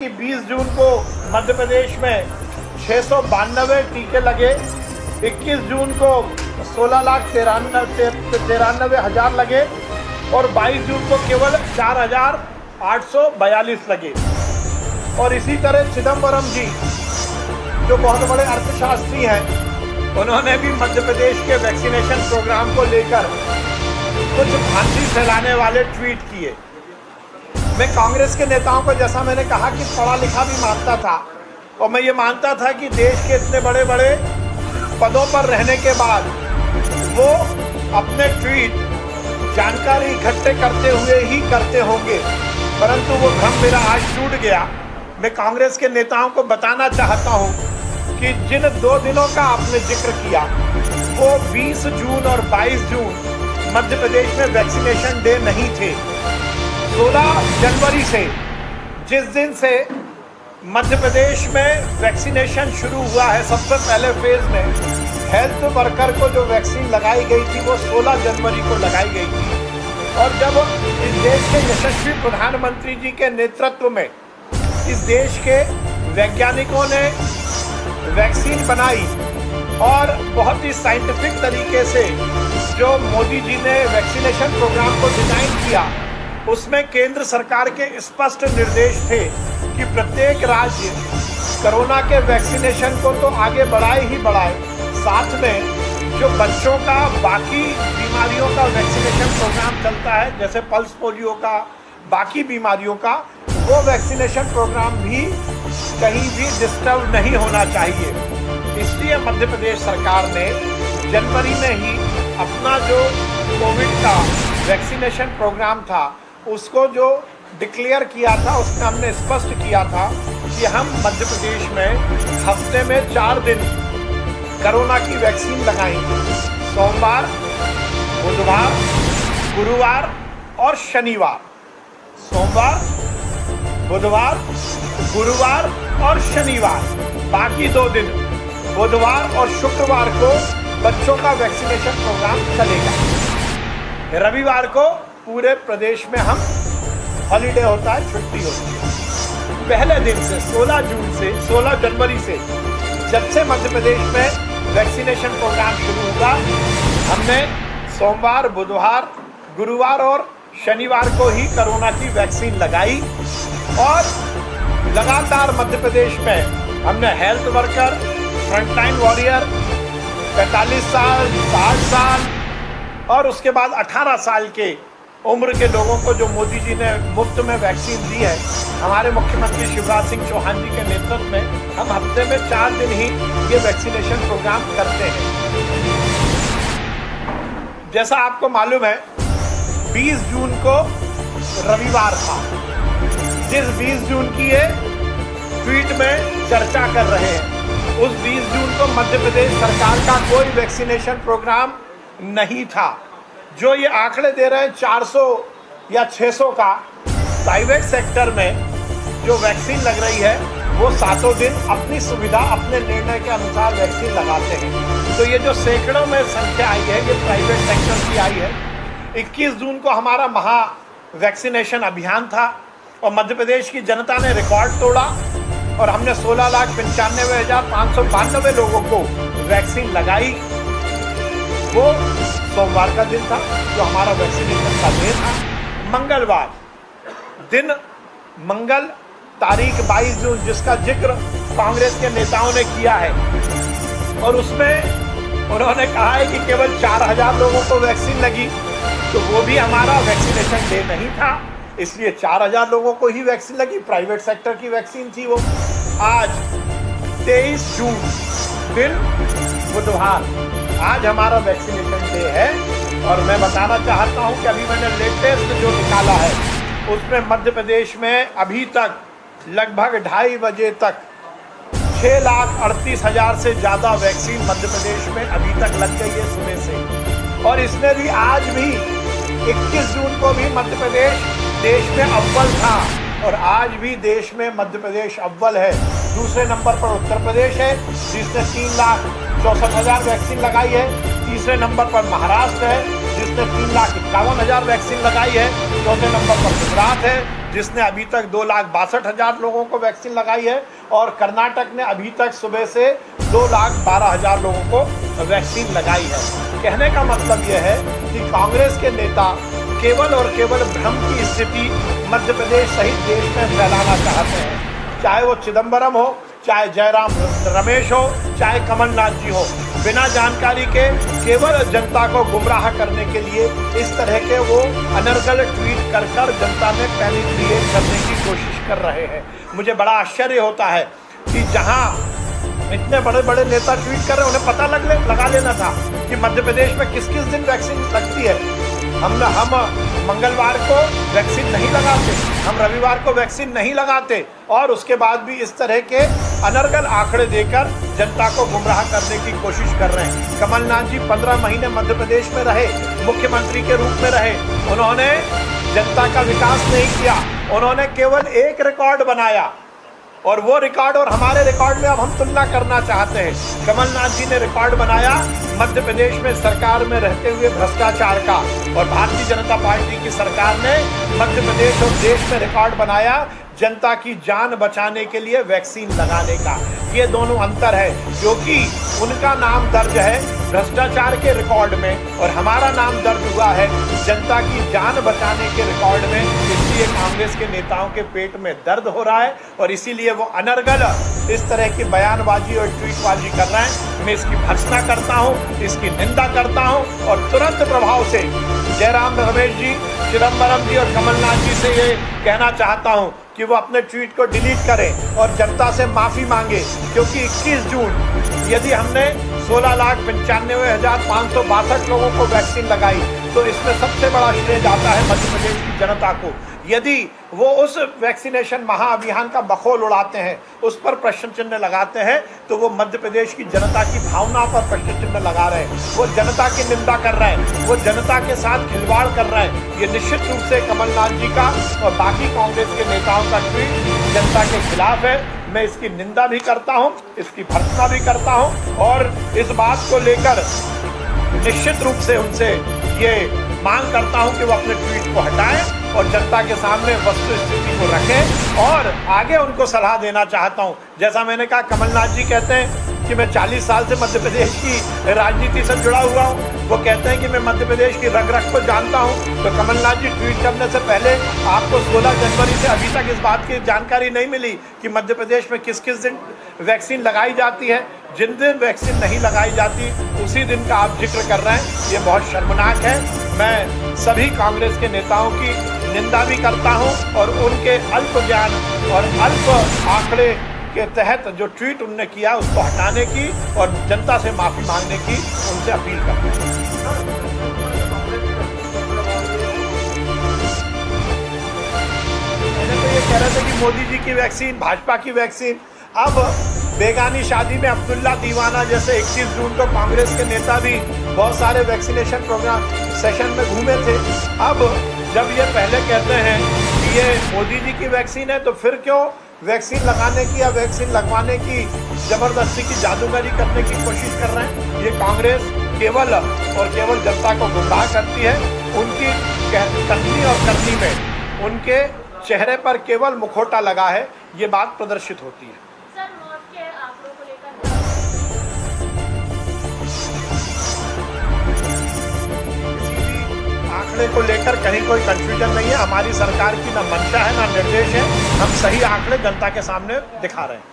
कि 20 जून को मध्य प्रदेश में 692 टीके लगे, 21 जून को 16,93,000 लगे और 22 जून को केवल 4,842 लगे। और इसी तरह चिदम्बरम जी जो बहुत बड़े अर्थशास्त्री हैं, उन्होंने भी मध्य प्रदेश के वैक्सीनेशन प्रोग्राम को लेकर कुछ भ्रांति फैलाने वाले ट्वीट किए। मैं कांग्रेस के नेताओं को, जैसा मैंने कहा, कि पढ़ा लिखा भी मानता था और मैं ये मानता था कि देश के इतने बड़े बड़े पदों पर रहने के बाद वो अपने ट्वीट जानकारी इकट्ठे करते हुए ही करते होंगे, परंतु वो भ्रम मेरा आज टूट गया। मैं कांग्रेस के नेताओं को बताना चाहता हूं कि जिन 2 दिनों का आपने जिक्र किया वो 20 जून और 22 जून मध्य प्रदेश में वैक्सीनेशन डे नहीं थे। 16 जनवरी से, जिस दिन से मध्य प्रदेश में वैक्सीनेशन शुरू हुआ है सबसे पहले फेज में, हेल्थ वर्कर को जो वैक्सीन लगाई गई थी वो 16 जनवरी को लगाई गई थी। और जब इस देश के यशस्वी प्रधानमंत्री जी के नेतृत्व में इस देश के वैज्ञानिकों ने वैक्सीन बनाई और बहुत ही साइंटिफिक तरीके से जो मोदी जी ने वैक्सीनेशन प्रोग्राम को डिजाइन किया, उसमें केंद्र सरकार के स्पष्ट निर्देश थे कि प्रत्येक राज्य कोरोना के वैक्सीनेशन को तो आगे बढ़ाए ही बढ़ाए, साथ में जो बच्चों का बाकी बीमारियों का वैक्सीनेशन प्रोग्राम चलता है, जैसे पल्स पोलियो का, बाकी बीमारियों का, वो वैक्सीनेशन प्रोग्राम भी कहीं भी डिस्टर्ब नहीं होना चाहिए। इसलिए मध्य प्रदेश सरकार ने जनवरी में ही अपना जो कोविड का वैक्सीनेशन प्रोग्राम था उसको जो डिक्लेयर किया था, उसमें हमने स्पष्ट किया था कि हम मध्य प्रदेश में हफ्ते में 4 दिन कोरोना की वैक्सीन लगाएंगे, सोमवार, बुधवार, गुरुवार और शनिवार। सोमवार, बुधवार, गुरुवार और शनिवार, बाकी 2 दिन बुधवार और शुक्रवार को बच्चों का वैक्सीनेशन प्रोग्राम चलेगा। रविवार को पूरे प्रदेश में हम हॉलीडे होता है, छुट्टी होती है। पहले दिन से 16 जनवरी से जब से मध्य प्रदेश में वैक्सीनेशन प्रोग्राम शुरू हुआ, हमने सोमवार, बुधवार, गुरुवार और शनिवार को ही कोरोना की वैक्सीन लगाई। और लगातार मध्य प्रदेश में हमने हेल्थ वर्कर, फ्रंटलाइन वॉरियर, 45 साल, 60 साल और उसके बाद 18 साल के उम्र के लोगों को जो मोदी जी ने मुफ्त में वैक्सीन दी है, हमारे मुख्यमंत्री शिवराज सिंह चौहान जी के नेतृत्व में हम हफ्ते में 4 दिन ही ये वैक्सीनेशन प्रोग्राम करते हैं। जैसा आपको मालूम है, 20 जून को रविवार था, जिस 20 जून की ये ट्वीट में चर्चा कर रहे हैं, उस 20 जून को मध्य प्रदेश सरकार का कोई वैक्सीनेशन प्रोग्राम नहीं था। जो ये आंकड़े दे रहे हैं 400 या 600 का, प्राइवेट सेक्टर में जो वैक्सीन लग रही है वो 7 दिन अपनी सुविधा, अपने निर्णय के अनुसार वैक्सीन लगाते हैं। तो ये जो सैकड़ों में संख्या आई है, ये प्राइवेट सेक्टर की आई है। 21 जून को हमारा महा वैक्सीनेशन अभियान था और मध्य प्रदेश की जनता ने रिकॉर्ड तोड़ा और हमने 16,95,592 लोगों को वैक्सीन लगाई। वो सोमवार का दिन था जो हमारा वैक्सीनेशन का डे था। मंगलवार दिन, मंगल तारीख 22 जून, जिसका जिक्र कांग्रेस के नेताओं ने किया है और उसमें उन्होंने कहा है कि केवल 4,000 लोगों को वैक्सीन लगी, तो वो भी हमारा वैक्सीनेशन डे नहीं था, इसलिए 4,000 लोगों को ही वैक्सीन लगी, प्राइवेट सेक्टर की वैक्सीन थी वो। आज 23 जून दिन बुधवार, आज हमारा वैक्सीनेशन डे है और मैं बताना चाहता हूं कि अभी मैंने लेटेस्ट जो निकाला है उसमें मध्य प्रदेश में अभी तक लगभग 2:30 बजे तक 6,38,000 से ज़्यादा वैक्सीन मध्य प्रदेश में अभी तक लग गई है सुबह से। और इसमें भी आज भी 21 जून को भी मध्य प्रदेश देश में अव्वल था और आज भी देश में मध्य प्रदेश अव्वल है। दूसरे नंबर पर उत्तर प्रदेश है जिसने 3,64,000 वैक्सीन लगाई है। तीसरे नंबर पर महाराष्ट्र है जिसने 3,51,000 वैक्सीन लगाई है। चौथे नंबर पर गुजरात है जिसने अभी तक 2,62,000 लोगों को वैक्सीन लगाई है, और कर्नाटक ने अभी तक सुबह से 2,12,000 लोगों को वैक्सीन लगाई है। कहने का मतलब यह है कि कांग्रेस के नेता केवल और केवल भ्रम की स्थिति मध्य प्रदेश सहित देश में फैलाना चाहते हैं। चाहे वो चिदम्बरम हो, चाहे जयराम रमेश हो, चाहे कमलनाथ जी हो, बिना जानकारी के केवल जनता को गुमराह करने के लिए इस तरह के वो अनर्गल ट्वीट कर जनता में पैनिक क्रिएट करने की कोशिश कर रहे हैं। मुझे बड़ा आश्चर्य होता है कि जहां इतने बड़े बड़े नेता ट्वीट कर रहे हैं, उन्हें पता लगा लेना था कि मध्य प्रदेश में किस किस दिन वैक्सीन लगती है। हम मंगलवार को वैक्सीन नहीं लगाते, हम रविवार को वैक्सीन नहीं लगाते, और उसके बाद भी इस तरह के अनर्गल आंकड़े देकर जनता को गुमराह करने की कोशिश कर रहे हैं। कमलनाथ जी 15 महीने मध्य प्रदेश में रहे, मुख्यमंत्री के रूप में रहे, उन्होंने जनता का विकास नहीं किया, उन्होंने केवल एक रिकॉर्ड बनाया, और वो रिकॉर्ड और हमारे रिकॉर्ड में अब हम तुलना करना चाहते हैं। कमलनाथ जी ने रिकॉर्ड बनाया मध्य प्रदेश में सरकार में रहते हुए भ्रष्टाचार का, और भारतीय जनता पार्टी की सरकार ने मध्य प्रदेश और देश में रिकॉर्ड बनाया जनता की जान बचाने के लिए वैक्सीन लगाने का। ये दोनों अंतर है, क्योंकि उनका नाम दर्ज है भ्रष्टाचार के रिकॉर्ड में और हमारा नाम दर्ज हुआ है जनता की जान बचाने के रिकॉर्ड में। इसलिए कांग्रेस के नेताओं के पेट में दर्द हो रहा है, और इसीलिए वो अनर्गल इस तरह की बयानबाजी और ट्वीटबाजी कर रहे हैं। मैं इसकी भर्त्सना करता हूँ, इसकी निंदा करता हूँ, और तुरंत प्रभाव से जयराम रमेश जी, चिदम्बरम जी और कमलनाथ जी से ये कहना चाहता हूँ कि वो अपने ट्वीट को डिलीट करें और जनता से माफ़ी मांगे, क्योंकि 21 जून यदि हमने 16,95,562 लोगों को वैक्सीन लगाई तो इसमें सबसे बड़ा श्रेय जाता है मध्य प्रदेश की जनता को। यदि वो उस वैक्सीनेशन महाअभियान का बखौल उड़ाते हैं, उस पर प्रश्न चिन्ह लगाते हैं, तो वो मध्य प्रदेश की जनता की भावना पर प्रश्न चिन्ह लगा रहे हैं, वो जनता की निंदा कर रहे हैं, वो जनता के साथ खिलवाड़ कर रहे हैं। ये निश्चित रूप से कमलनाथ जी का और बाकी कांग्रेस के नेताओं का ट्वीट जनता के खिलाफ है। मैं इसकी निंदा भी करता हूँ, इसकी भर्त्सना भी करता हूँ, और इस बात को लेकर निश्चित रूप से उनसे ये मांग करता हूं कि वो अपने ट्वीट को हटाएं और जनता के सामने वस्तु स्थिति को रखें। और आगे उनको सलाह देना चाहता हूं, जैसा मैंने कहा, कमलनाथ जी कहते हैं कि मैं 40 साल से मध्य प्रदेश की राजनीति से जुड़ा हुआ हूं, वो कहते हैं कि मैं मध्य प्रदेश की रग रग को जानता हूं। तो कमलनाथ जी, ट्वीट करने से पहले आपको 16 जनवरी से अभी तक इस बात की जानकारी नहीं मिली कि मध्य प्रदेश में किस किस दिन वैक्सीन लगाई जाती है? जिन दिन वैक्सीन नहीं लगाई जाती उसी दिन का आप जिक्र कर रहे हैं, ये बहुत शर्मनाक है। मैं सभी कांग्रेस के नेताओं की निंदा भी करता हूं और उनके अल्प ज्ञान और अल्प आंकड़े के तहत जो ट्वीट उनने किया उसको हटाने की और जनता से माफी मांगने की उनसे अपील करते हैं। मैंने तो ये कह रहे थे कि मोदी जी की वैक्सीन, भाजपा की वैक्सीन। अब बेगानी शादी में अब्दुल्ला दीवाना जैसे 21 जून को कांग्रेस के नेता भी बहुत सारे वैक्सीनेशन प्रोग्राम सेशन में घूमे थे। अब जब ये पहले कहते हैं कि ये मोदी जी की वैक्सीन है, तो फिर क्यों वैक्सीन लगाने की या वैक्सीन लगवाने की जबरदस्ती की जादूगरी करने की कोशिश कर रहे हैं? ये कांग्रेस केवल और केवल जनता को गुमराह करती है। उनकी कहनी और करनी में उनके चेहरे पर केवल मुखौटा लगा है, ये बात प्रदर्शित होती है। आंकड़े को लेकर कहीं कोई कंफ्यूजन नहीं है। हमारी सरकार की ना मंशा है ना निर्देश है, हम सही आंकड़े जनता के सामने दिखा रहे हैं।